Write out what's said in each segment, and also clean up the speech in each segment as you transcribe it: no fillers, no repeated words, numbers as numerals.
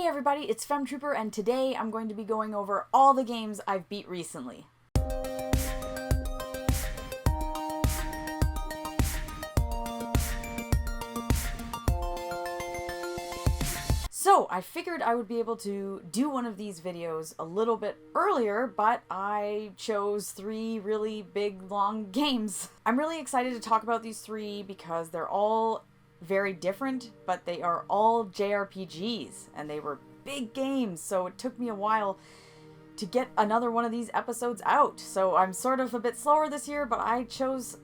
Hey everybody, it's Femtrooper, and today I'm going to be going over all the games I've beat recently. So, I figured I would be able to do one of these videos a little bit earlier, but I chose 3 really big, long games. I'm really excited to talk about these 3 because they're all very different, but they are all JRPGs, and they were big games, so it took me a while to get another one of these episodes out. So I'm sort of a bit slower this year, but I chose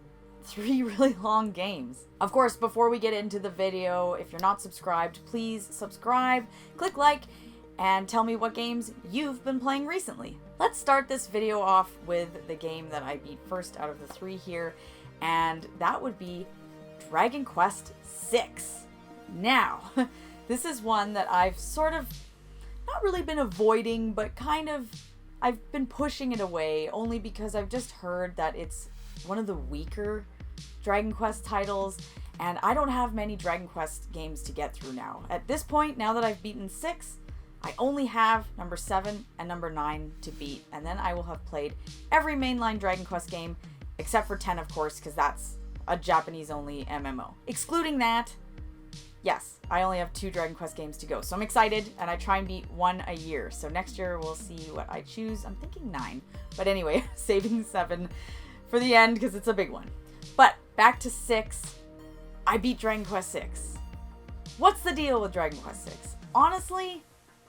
3 really long games. Of course, before we get into the video, if you're not subscribed, please subscribe, click like, and tell me what games you've been playing recently. Let's start this video off with the game that I beat first out of the 3 here, and that would be Dragon Quest VI. Now, this is one that I've sort of not really been avoiding, but kind of I've been pushing it away only because I've just heard that it's one of the weaker Dragon Quest titles, and I don't have many Dragon Quest games to get through now. At this point, now that I've beaten 6, I only have number 7 and number 9 to beat, and then I will have played every mainline Dragon Quest game, except for 10, of course, because that's a Japanese-only MMO. Excluding that, yes, I only have 2 Dragon Quest games to go, so I'm excited, and I try and beat 1 a year. So next year, we'll see what I choose. I'm thinking 9, but anyway, saving 7 for the end, because it's a big one. But back to 6, I beat Dragon Quest VI. What's the deal with Dragon Quest VI? Honestly,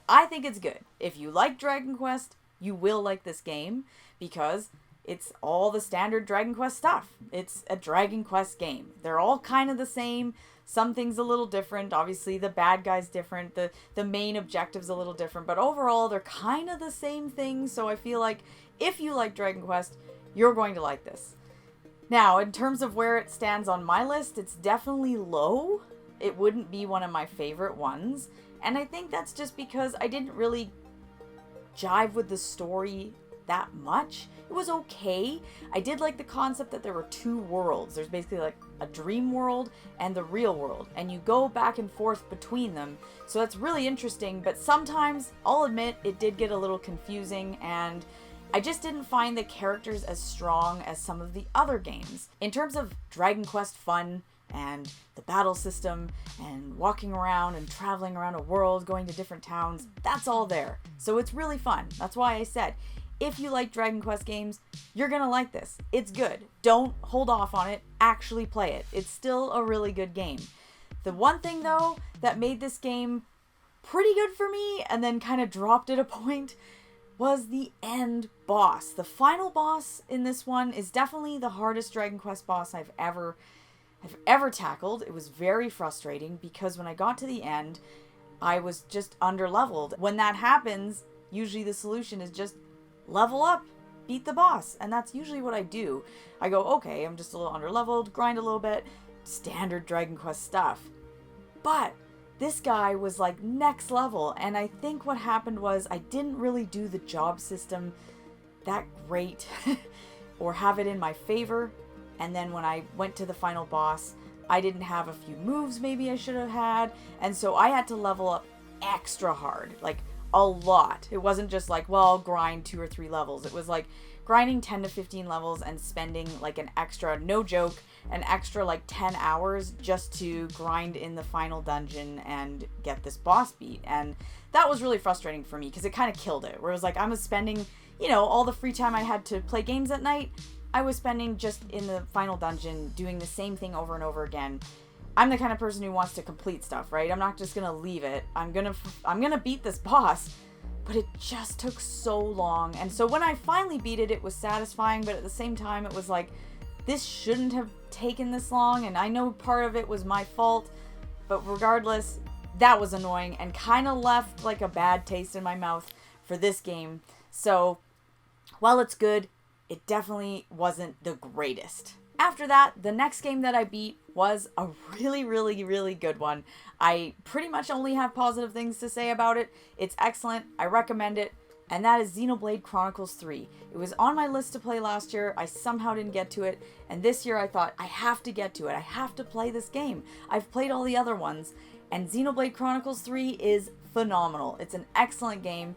I think it's good. If you like Dragon Quest, you will like this game, because it's all the standard Dragon Quest stuff. It's a Dragon Quest game. They're all kind of the same. Some things a little different. Obviously, the bad guy's different. The main objective's a little different. But overall, they're kind of the same thing. So I feel like if you like Dragon Quest, you're going to like this. Now, in terms of where it stands on my list, it's definitely low. It wouldn't be one of my favorite ones. And I think that's just because I didn't really jive with the story that much. It was okay. I did like the concept that there were 2 worlds. There's basically like a dream world and the real world, and you go back and forth between them. So that's really interesting, but sometimes, I'll admit, it did get a little confusing, and I just didn't find the characters as strong as some of the other games. In terms of Dragon Quest fun, and the battle system, and walking around and traveling around a world, going to different towns, that's all there. So it's really fun. That's why I said, if you like Dragon Quest games, you're gonna like this. It's good. Don't hold off on it. Actually play it. It's still a really good game. The one thing, though, that made this game pretty good for me, and then kind of dropped at a point, was the end boss. The final boss in this one is definitely the hardest Dragon Quest boss I've ever tackled. It was very frustrating because when I got to the end, I was just underleveled. When that happens, usually the solution is just level up, beat the boss, and that's usually what I do. I go, okay, I'm just a little underleveled, grind a little bit, standard Dragon Quest stuff. But this guy was like next level, and I think what happened was I didn't really do the job system that great or have it in my favor, and then when I went to the final boss, I didn't have a few moves maybe I should have had, and so I had to level up extra hard, like a lot. It wasn't just like, well, I'll grind 2 or 3 levels. It was like grinding 10 to 15 levels and spending like an extra, no joke, an extra like 10 hours just to grind in the final dungeon and get this boss beat. And that was really frustrating for me because it kind of killed it, where it was like I was spending, you know, all the free time I had to play games at night, I was spending just in the final dungeon doing the same thing over and over again. I'm the kind of person who wants to complete stuff, right? I'm not just gonna leave it. I'm gonna beat this boss, but it just took so long. And so when I finally beat it, it was satisfying, but at the same time, it was like, this shouldn't have taken this long, and I know part of it was my fault, but regardless, that was annoying and kind of left like a bad taste in my mouth for this game. So, while it's good, it definitely wasn't the greatest. After that, the next game that I beat was a really, really, really good one. I pretty much only have positive things to say about it. It's excellent. I recommend it. And that is Xenoblade Chronicles 3. It was on my list to play last year. I somehow didn't get to it. And this year I thought, I have to get to it. I have to play this game. I've played all the other ones. And Xenoblade Chronicles 3 is phenomenal. It's an excellent game.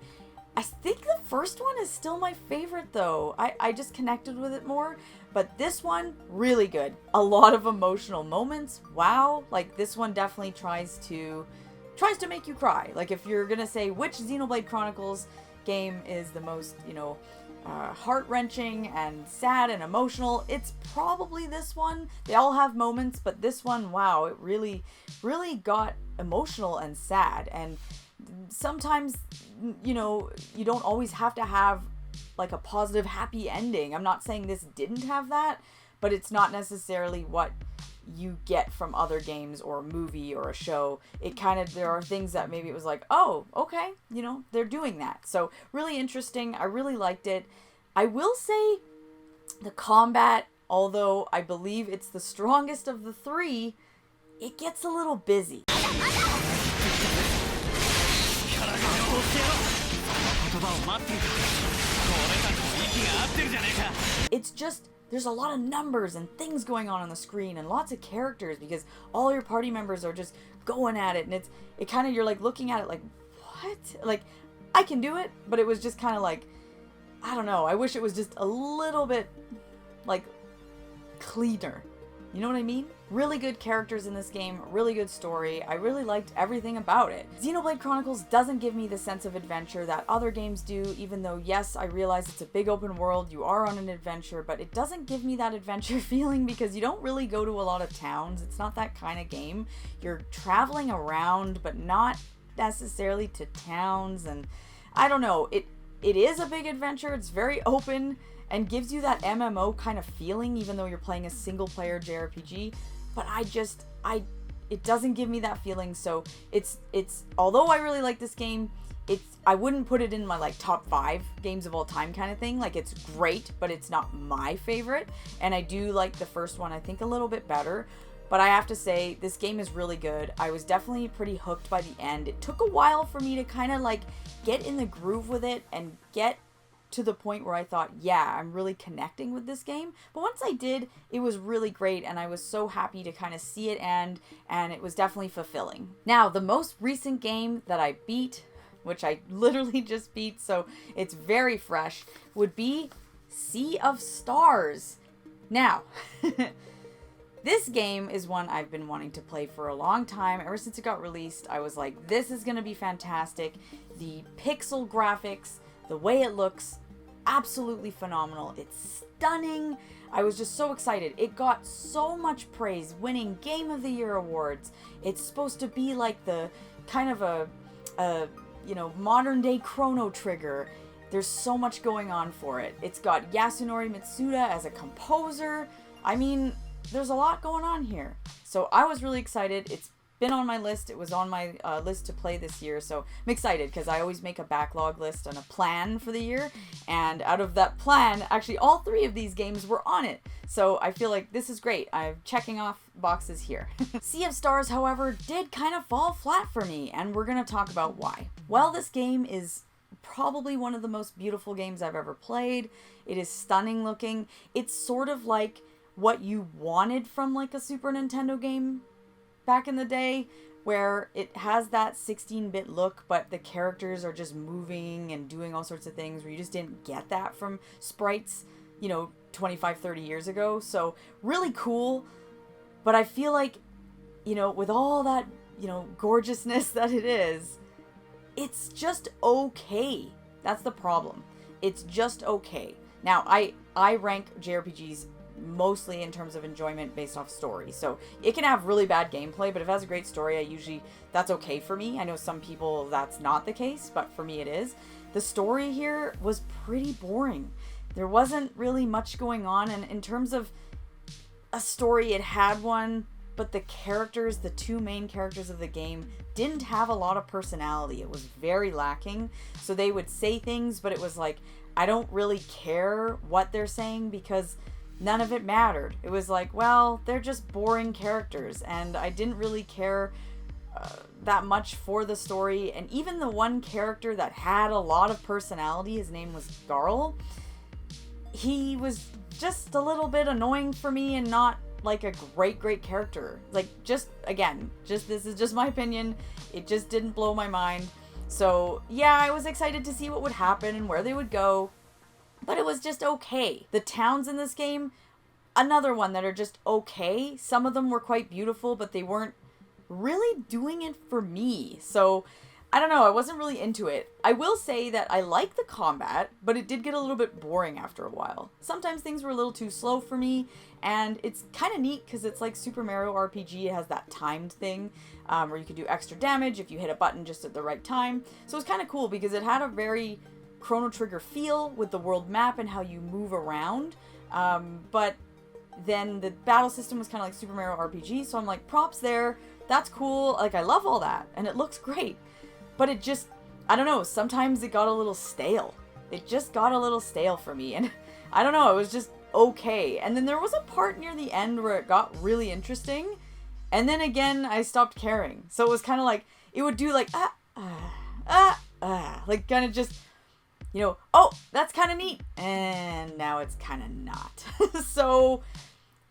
I think the first one is still my favorite though. I just connected with it more. But this one, really good. A lot of emotional moments. Wow. Like, this one definitely tries to make you cry. Like, if you're gonna say which Xenoblade Chronicles game is the most, heart-wrenching and sad and emotional, it's probably this one. They all have moments, but this one, wow, it really, really got emotional and sad. And sometimes, you don't always have to have like a positive, happy ending. I'm not saying this didn't have that, but it's not necessarily what you get from other games or a movie or a show. There are things that maybe it was like, oh, okay, they're doing that. So really interesting. I really liked it. I will say the combat, although I believe it's the strongest of the three, it gets a little busy. It's just, there's a lot of numbers and things going on the screen and lots of characters because all your party members are just going at it, and it kind of, you're like looking at it like, what? Like, I can do it, but it was just kind of like, I don't know, I wish it was just a little bit like cleaner. You know what I mean? Really good characters in this game, really good story. I really liked everything about it. Xenoblade Chronicles doesn't give me the sense of adventure that other games do, even though, yes, I realize it's a big open world, you are on an adventure, but it doesn't give me that adventure feeling because you don't really go to a lot of towns. It's not that kind of game. You're traveling around, but not necessarily to towns, and I don't know. It is a big adventure. It's very open and gives you that MMO kind of feeling, even though you're playing a single-player JRPG. But it doesn't give me that feeling. So it's although I really like this game, I wouldn't put it in my like top 5 games of all time kind of thing. Like, it's great, but it's not my favorite. And I do like the first one, I think, a little bit better. But I have to say, this game is really good. I was definitely pretty hooked by the end. It took a while for me to kind of like get in the groove with it and get to the point where I thought, yeah, I'm really connecting with this game. But once I did, it was really great, and I was so happy to kind of see it end, and it was definitely fulfilling. Now, the most recent game that I beat, which I literally just beat, so it's very fresh, would be Sea of Stars. Now, this game is one I've been wanting to play for a long time. Ever since it got released, I was like, this is going to be fantastic. The pixel graphics, the way it looks, absolutely phenomenal. It's stunning. I was just so excited. It got so much praise, winning Game of the Year awards. It's supposed to be like the kind of a modern day Chrono Trigger. There's so much going on for it. It's got Yasunori Mitsuda as a composer. I mean, there's a lot going on here. So I was really excited. It's been on my list. It was on my list to play this year, so I'm excited because I always make a backlog list and a plan for the year, and out of that plan, actually all 3 of these games were on it, so I feel like this is great. I'm checking off boxes here. Sea of Stars, however, did kind of fall flat for me, and we're going to talk about why. Well, this game is probably one of the most beautiful games I've ever played. It is stunning looking. It's sort of like what you wanted from like a Super Nintendo game back in the day, where it has that 16-bit look, but the characters are just moving and doing all sorts of things, where you just didn't get that from sprites, 25, 30 years ago. So really cool. But I feel like, with all that, gorgeousness that it is, it's just okay. That's the problem. It's just okay. Now, I rank JRPGs mostly in terms of enjoyment based off story. So it can have really bad gameplay, but if it has a great story, that's okay for me. I know some people that's not the case, but for me it is. The story here was pretty boring. There wasn't really much going on, and in terms of a story, it had one, but the 2 main characters of the game didn't have a lot of personality. It was very lacking. So they would say things, but it was like, I don't really care what they're saying because none of it mattered. It was like, well, they're just boring characters, and I didn't really care that much for the story. And even the one character that had a lot of personality, his name was Garl, he was just a little bit annoying for me and not like a great character. Like, this is just my opinion. It just didn't blow my mind. So yeah, I was excited to see what would happen and where they would go, but it was just okay. The towns in this game, another one that are just okay. Some of them were quite beautiful, but they weren't really doing it for me. So I don't know, I wasn't really into it. I will say that I like the combat, but it did get a little bit boring after a while. Sometimes things were a little too slow for me, and it's kind of neat because it's like Super Mario RPG. It has that timed thing where you can do extra damage if you hit a button just at the right time. So it's kind of cool because it had a very Chrono Trigger feel with the world map and how you move around. But then the battle system was kind of like Super Mario RPG, so I'm like, props there. That's cool. Like, I love all that, and it looks great. But it just, I don't know, sometimes it got a little stale. It just got a little stale for me, and I don't know, it was just okay. And then there was a part near the end where it got really interesting, and then again, I stopped caring. So it was kind of like, it would do like, like kind of just, you know, oh, that's kind of neat, and now it's kind of not. So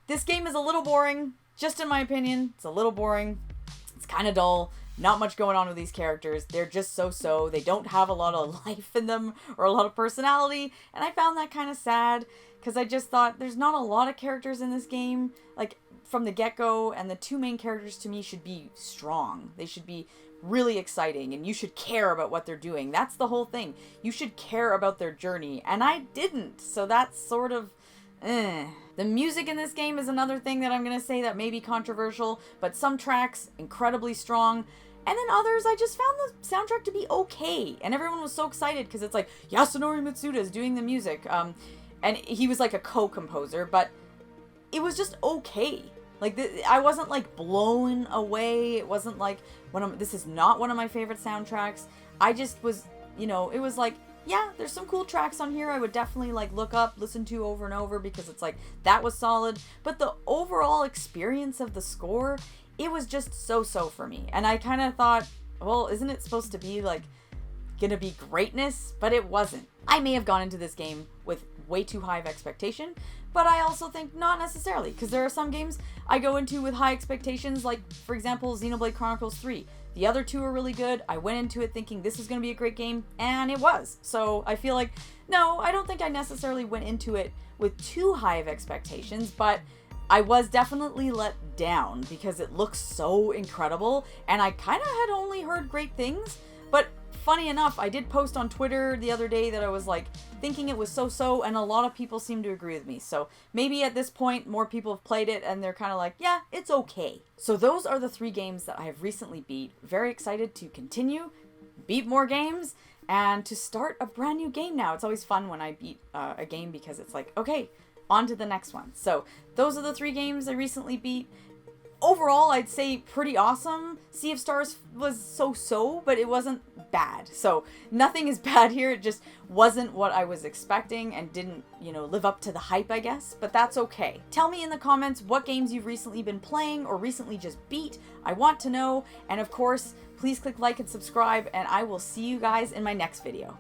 this game is a little boring, just in my opinion. It's a little boring. It's kind of dull. Not much going on with these characters. They're just so-so. They don't have a lot of life in them or a lot of personality. And I found that kind of sad because I just thought there's not a lot of characters in this game, like from the get-go, and the two main characters to me should be strong. They should be really exciting, and you should care about what they're doing. That's the whole thing. You should care about their journey, and I didn't. So that's sort of The music in this game is another thing that I'm going to say that may be controversial, but some tracks incredibly strong, and then others I just found the soundtrack to be okay, and everyone was so excited because it's like, Yasunori Mitsuda is doing the music, and he was like a co-composer, but it was just okay. Like, I wasn't like blown away. It wasn't like, this is not one of my favorite soundtracks. I just was, you know, it was like, yeah, there's some cool tracks on here I would definitely like look up, listen to over and over because it's like, that was solid. But the overall experience of the score, it was just so-so for me. And I kind of thought, well, isn't it supposed to be like gonna be greatness? But it wasn't. I may have gone into this game with way too high of expectation, but I also think not necessarily, because there are some games I go into with high expectations, like, for example, Xenoblade Chronicles 3. The other two are really good. I went into it thinking this is going to be a great game, and it was. So I feel like, no, I don't think I necessarily went into it with too high of expectations, but I was definitely let down because it looks so incredible, and I kind of had only heard great things. But funny enough, I did post on Twitter the other day that I was like thinking it was so-so, and a lot of people seem to agree with me. So maybe at this point more people have played it and they're kind of like, yeah, it's okay. So those are the 3 games that I have recently beat. Very excited to continue, beat more games, and to start a brand new game now. It's always fun when I beat a game because it's like, okay, on to the next one. So those are the 3 games I recently beat. Overall, I'd say pretty awesome. Sea of Stars was so-so, but it wasn't bad. So nothing is bad here. It just wasn't what I was expecting and didn't, you know, live up to the hype, I guess. But that's okay. Tell me in the comments what games you've recently been playing or recently just beat. I want to know. And of course, please click like and subscribe, and I will see you guys in my next video.